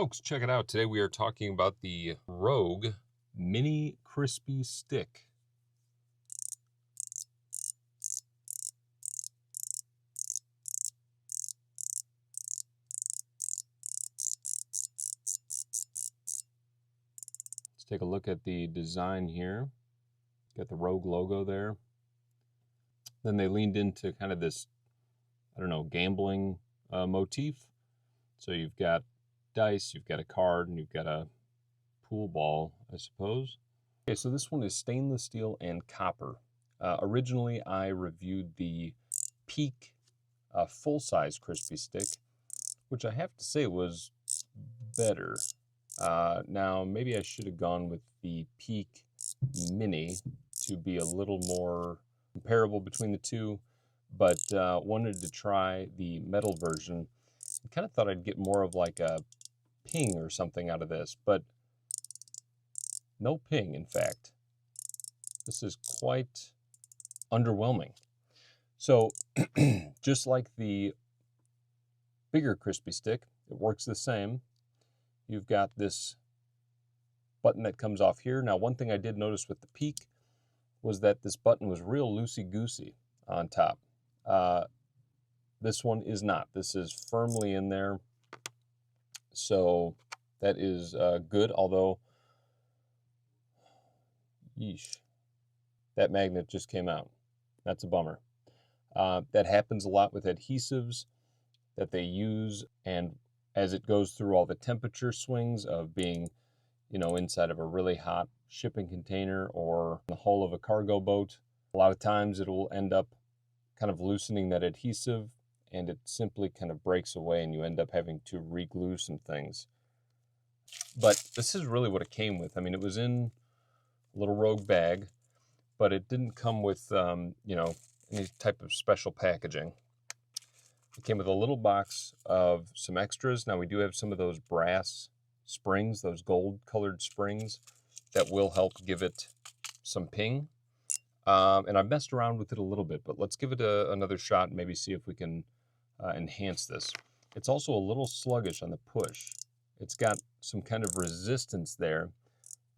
Folks, check it out. Today we are talking about the Rogue Mini Crispy Stick. Let's take a look at the design here. Got the Rogue logo there. Then they leaned into kind of this, gambling motif. So you've got dice, you've got a card, and you've got a pool ball, I suppose. Okay, so this one is stainless steel and copper. Originally, I reviewed the Peak full-size crispy stick, which I have to say was better. Now, maybe I should have gone with the Peak Mini to be a little more comparable between the two, but wanted to try the metal version. I kind of thought I'd get more of like a ping or something out of this, but no ping, in fact. This is quite underwhelming. So, just like the bigger crispy stick, it works the same. You've got this button that comes off here. Now, one thing I did notice with the Peak was that this button was real loosey-goosey on top. This one is not. This is firmly in there. So that is good, although, yeesh, that magnet just came out. That's a bummer. That happens a lot with adhesives that they use, and as it goes through all the temperature swings of being, inside of a really hot shipping container or the hull of a cargo boat, a lot of times it will end up kind of loosening that adhesive, and it simply kind of breaks away, and you end up having to re-glue some things. But this is really what it came with. I mean, it was in a little Rogue bag, but it didn't come with, any type of special packaging. It came with a little box of some extras. Now, we do have some of those brass springs, those gold-colored springs, that will help give it some ping. And I messed around with it a little bit, but let's give it another shot and maybe see if we can enhance this. It's also a little sluggish on the push. It's got some kind of resistance there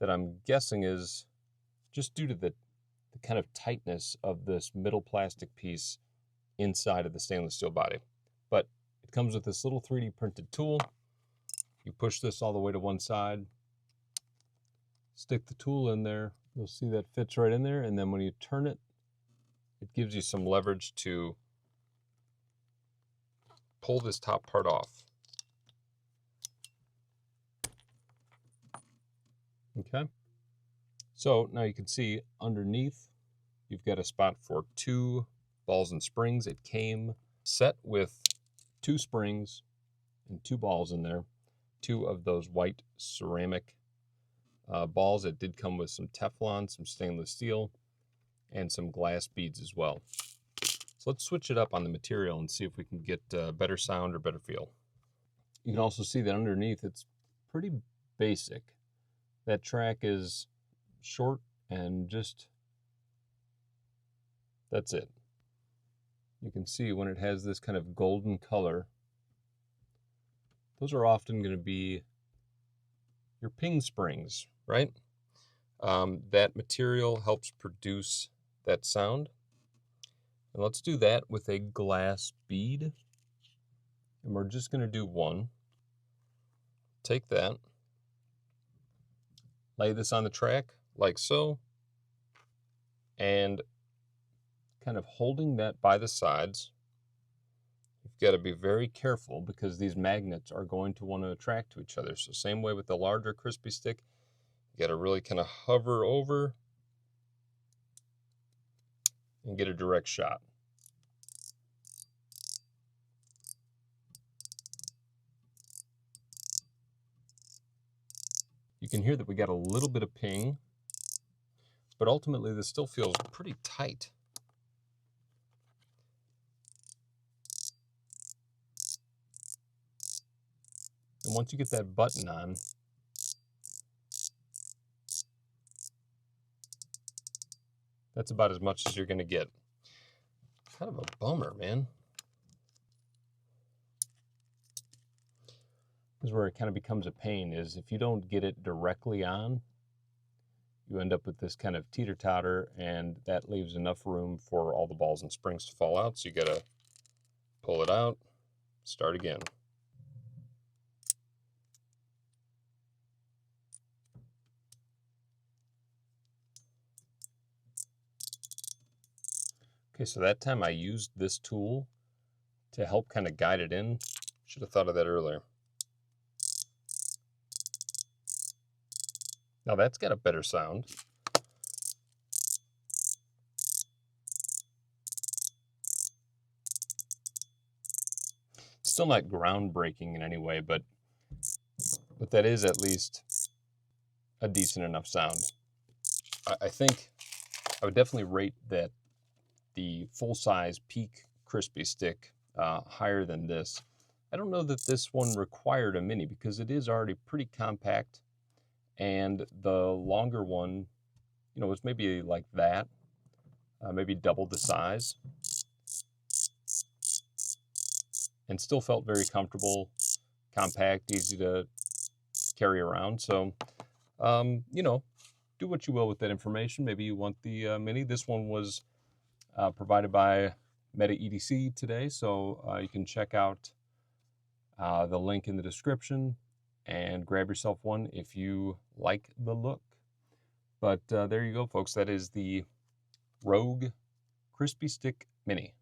that I'm guessing is just due to the kind of tightness of this middle plastic piece inside of the stainless steel body. But it comes with this little 3D printed tool. You push this all the way to one side, stick the tool in there. You'll see that fits right in there. And then when you turn it, it gives you some leverage to pull this top part off. Okay. So now you can see underneath, you've got a spot for 2 balls and springs. It came set with 2 springs and 2 balls in there, 2 of those white ceramic balls. It did come with some Teflon, some stainless steel, and some glass beads as well. So let's switch it up on the material and see if we can get better sound or better feel. You can also see that underneath it's pretty basic. That track is short and just, that's it. You can see when it has this kind of golden color, those are often going to be your ping springs, right? That material helps produce that sound. And let's do that with a glass bead. And we're just going to do one. Take that. Lay this on the track like so. And kind of holding that by the sides. You've got to be very careful because these magnets are going to want to attract to each other. So same way with the larger crispy stick. You got to really kind of hover over and get a direct shot. You can hear that we got a little bit of ping, but ultimately this still feels pretty tight. And once you get that button on, that's about as much as you're going to get. Kind of a bummer, man. is where it kind of becomes a pain, is if you don't get it directly on, you end up with this kind of teeter-totter, and that leaves enough room for all the balls and springs to fall out. So you gotta pull it out, start again. Okay, so that time I used this tool to help kind of guide it in. Should have thought of that earlier. Now that's got a better sound. Still not groundbreaking in any way, but that is at least a decent enough sound. I think I would definitely rate that the full-size Peak Crispy Stick higher than this. I don't know that this one required a mini because it is already pretty compact, and the longer one, you know, was maybe like that, maybe double the size, and still felt very comfortable, compact, easy to carry around. So, you know, do what you will with that information. Maybe you want the mini. This one was provided by Meta EDC today, so you can check out the link in the description and grab yourself one if you like the look. But there you go, folks. That is the Rogue Crispy Stick Mini.